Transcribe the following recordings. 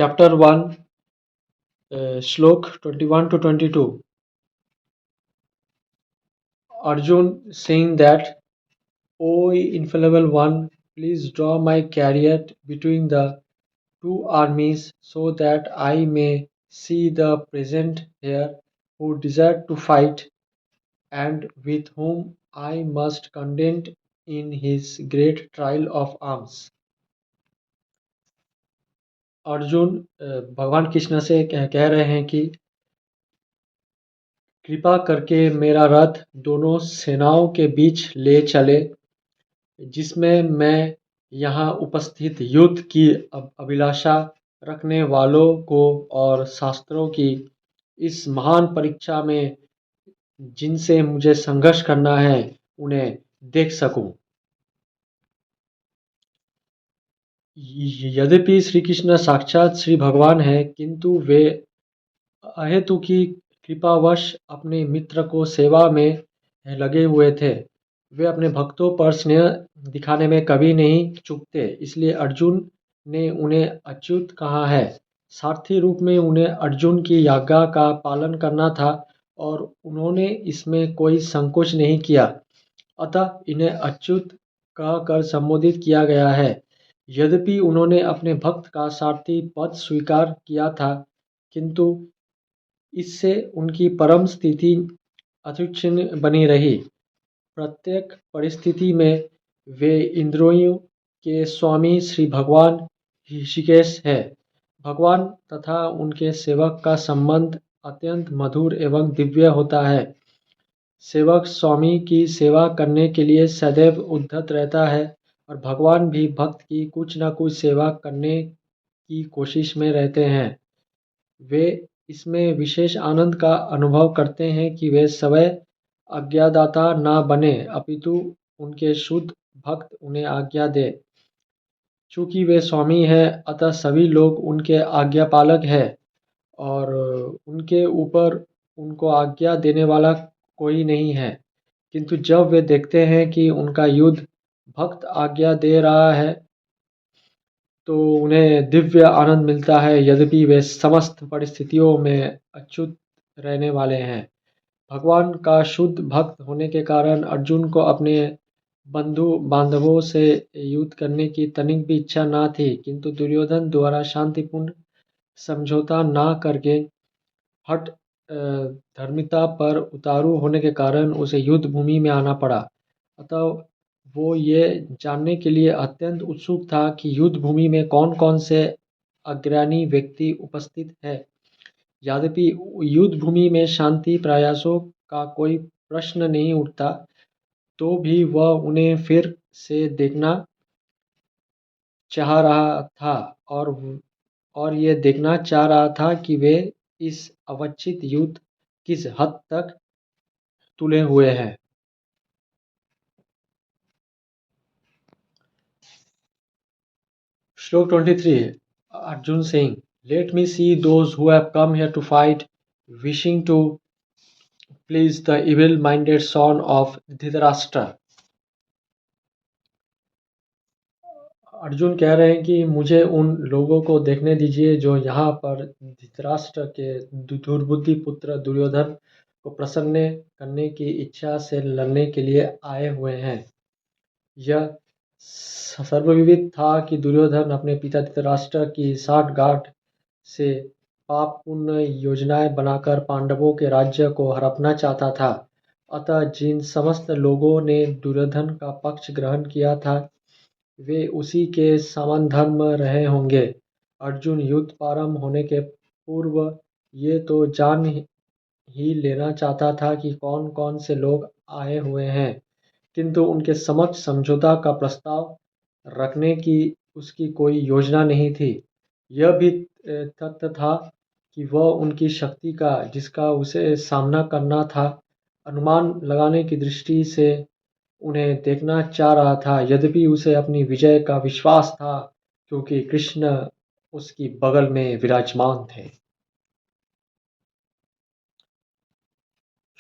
chapter 1, Shlok 21 to 22. Arjun saying that, O infallible one, please draw my chariot between the two armies so that I may see the present here who desire to fight and with whom I must contend in his great trial of arms. Arjun भगवान कृष्ण से कह रहे हैं कि कृपा करके मेरा रथ दोनों सेनाओं के बीच ले चले, जिसमें मैं यहाँ उपस्थित युद्ध की अभिलाषा रखने वालों को और शास्त्रों की इस महान परीक्षा में जिनसे मुझे संघर्ष करना है, उन्हें देख सकूं। यद्यपि श्री कृष्ण साक्षात श्री भगवान हैं, किंतु वे अहेतु की कृपावश अपने मित्र को सेवा में लगे हुए थे। वे अपने भक्तों पर स्नेह दिखाने में कभी नहीं चूकते, इसलिए अर्जुन ने उन्हें अच्युत कहा है। सारथी रूप में उन्हें अर्जुन की आज्ञा का पालन करना था और उन्होंने इसमें कोई संकोच नहीं किया, अतः इन्हें अच्युत कहकर संबोधित किया गया है। यद्यपि उन्होंने अपने भक्त का सारथी पद स्वीकार किया था, किंतु इससे उनकी परम स्थिति अतुच्छिन्न बनी रही। प्रत्येक परिस्थिति में वे इंद्रियों के स्वामी श्री भगवान ऋषिकेश है। भगवान तथा उनके सेवक का संबंध अत्यंत मधुर एवं दिव्य होता है। सेवक स्वामी की सेवा करने के लिए सदैव उद्यत रहता है और भगवान भी भक्त की कुछ न कुछ सेवा करने की कोशिश में रहते हैं। वे इसमें विशेष आनंद का अनुभव करते हैं कि वे स्वयं आज्ञादाता न बने, अपितु उनके शुद्ध भक्त उन्हें आज्ञा दे। चूंकि वे स्वामी हैं, अतः सभी लोग उनके आज्ञापालक हैं और उनके ऊपर उनको आज्ञा देने वाला कोई नहीं है। किंतु जब वे देखते हैं कि उनका युद्ध भक्त आज्ञा दे रहा है, तो उन्हें दिव्य आनंद मिलता है, यद्यपि वे समस्त परिस्थितियों में अच्युत रहने वाले हैं। भगवान का शुद्ध भक्त होने के कारण अर्जुन को अपने बंधु बांधवों से युद्ध करने की तनिक भी इच्छा न थी, किंतु दुर्योधन द्वारा शांतिपूर्ण समझौता न करके हठ धर्मिता पर उतारू होने के कारण उसे युद्ध भूमि में आना पड़ा। अतः वो ये जानने के लिए अत्यंत उत्सुक था कि युद्ध भूमि में कौन कौन से अग्रणी व्यक्ति उपस्थित है। यद्यपि युद्ध भूमि में शांति प्रयासों का कोई प्रश्न नहीं उठता, तो भी वह उन्हें फिर से देखना चाह रहा था और ये देखना चाह रहा था कि वे इस अवच्छिद युद्ध किस हद तक तुले हुए हैं। श्लोक 23 Arjun saying, Let me see those who have come here to fight, wishing to please the evil-minded son of Dhritarashtra. Arjun कह रहे हैं कि मुझे उन लोगों को देखने दीजिए जो यहाँ पर धृतराष्ट्र के दुर्बुद्धि पुत्र दुर्योधन को प्रसन्न करने की इच्छा से लड़ने के लिए आए हुए हैं। यह सर्वविदित था कि दुर्योधन अपने पिता धृतराष्ट्र की साठगांठ से पापपूर्ण योजनाएं बनाकर पांडवों के राज्य को हड़पना चाहता था। अतः जिन समस्त लोगों ने दुर्योधन का पक्ष ग्रहण किया था, वे उसी के समान धर्म रहे होंगे। अर्जुन युद्ध प्रारंभ होने के पूर्व ये तो जान ही लेना चाहता था कि कौन कौन से लोग आए हुए हैं, किंतु उनके समक्ष समझौता का प्रस्ताव रखने की उसकी कोई योजना नहीं थी। यह भी तथ्य था कि वह उनकी शक्ति का, जिसका उसे सामना करना था, अनुमान लगाने की दृष्टि से उन्हें देखना चाह रहा था। यद्यपि उसे अपनी विजय का विश्वास था, क्योंकि कृष्ण उसकी बगल में विराजमान थे।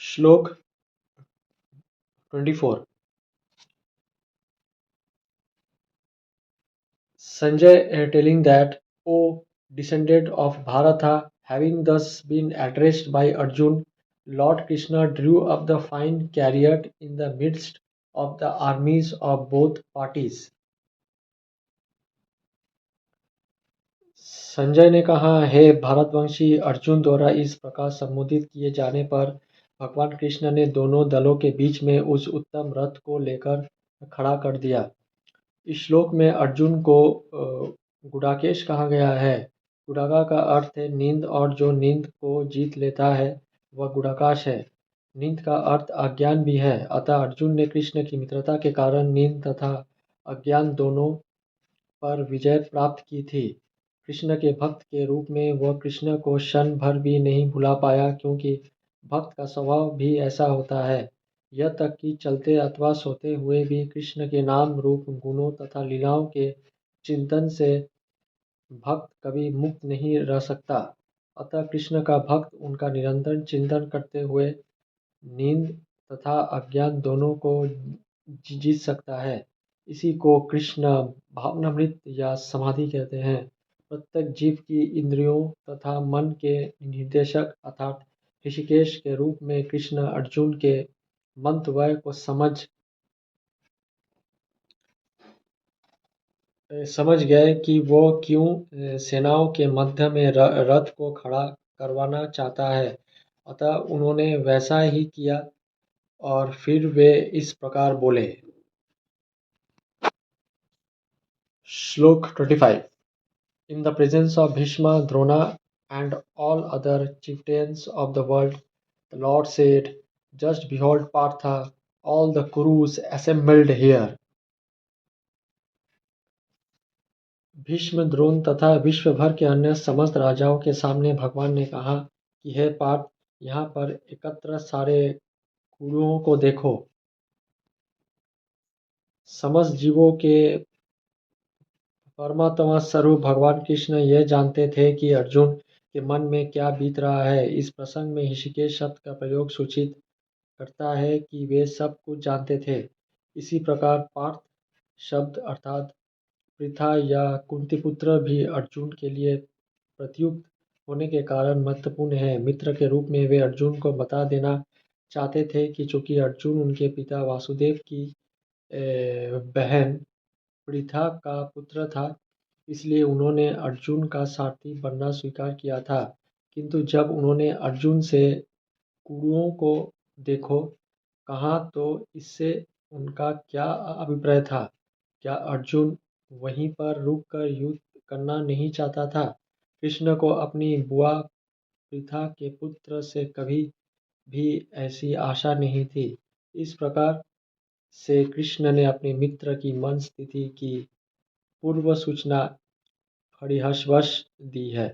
श्लोक 24 Sanjay telling that, Oh descendant of Bharatha. Having thus been addressed by Arjun, Lord Krishna drew up the fine chariot in the midst of the armies of both parties. Sanjay ने कहा, हे भारतवंशी अर्जुन द्वारा इस प्रकार संबोधित किए जाने पर भगवान कृष्ण ने दोनों दलों के बीच में उस उत्तम रथ को लेकर खड़ा कर दिया। इस श्लोक में अर्जुन को गुडाकेश कहा गया है। गुडाका का अर्थ है नींद और जो नींद को जीत लेता है वह गुडाकाश है। नींद का अर्थ अज्ञान भी है। अतः अर्जुन ने कृष्ण की मित्रता के कारण नींद तथा अज्ञान दोनों पर विजय प्राप्त की थी। कृष्ण के भक्त के रूप में वह कृष्ण को क्षण भर भी नहीं भुला पाया, क्योंकि भक्त का स्वभाव भी ऐसा होता है। यह तक कि चलते अथवा सोते हुए भी कृष्ण के नाम रूप गुणों तथा लीलाओं के चिंतन से भक्त कभी मुक्त नहीं रह सकता। अतः कृष्ण का भक्त उनका निरंतर चिंतन करते हुए नींद तथा अज्ञान दोनों को जीत सकता है। इसी को कृष्ण भावनामृत या समाधि कहते हैं। प्रत्येक जीव की इंद्रियों तथा मन के निर्देशक अर्थात ऋषिकेश के रूप में कृष्ण अर्जुन के मंतव्य को समझ गए कि वो क्यों सेनाओं के मध्य में रथ को खड़ा करवाना चाहता है। अतः उन्होंने वैसा ही किया और फिर वे इस प्रकार बोले। श्लोक 25। In the presence of Bhishma, Drona, and all other chieftains of the world, the Lord said, just behold Partha, all the Kurus assembled here. Bhishma, Drona तथा विश्व भर के अन्य समस्त राजाओं के सामने भगवान ने कहा कि हे पार्थ, यहाँ पर एकत्र सारे कुरुओं को देखो। समस्त जीवों के परमात्मा स्वरूप भगवान कृष्ण यह जानते थे कि अर्जुन के मन में क्या बीत रहा है। इस प्रसंग में ऋषिकेश शब्द का प्रयोग सूचित करता है कि वे सब कुछ जानते थे। इसी प्रकार पार्थ शब्द अर्थात पृथा या कुंतीपुत्र भी अर्जुन के लिए प्रत्युक्त होने के कारण महत्वपूर्ण है। मित्र के रूप में वे अर्जुन को बता देना चाहते थे कि चूंकि अर्जुन उनके पिता वासुदेव की बहन पृथा का पुत्र था, इसलिए उन्होंने अर्जुन का सारथी बनना स्वीकार किया था। किंतु जब उन्होंने अर्जुन से कुरुओं को देखो कहा तो इससे उनका क्या अभिप्राय था? क्या अर्जुन वहीं पर रुककर युद्ध करना नहीं चाहता था? कृष्ण को अपनी बुआ पृथा के पुत्र से कभी भी ऐसी आशा नहीं थी। इस प्रकार से कृष्ण ने अपने मित्र की मन स्थिति की पूर्व सूचना हरिहर्षवश दी है।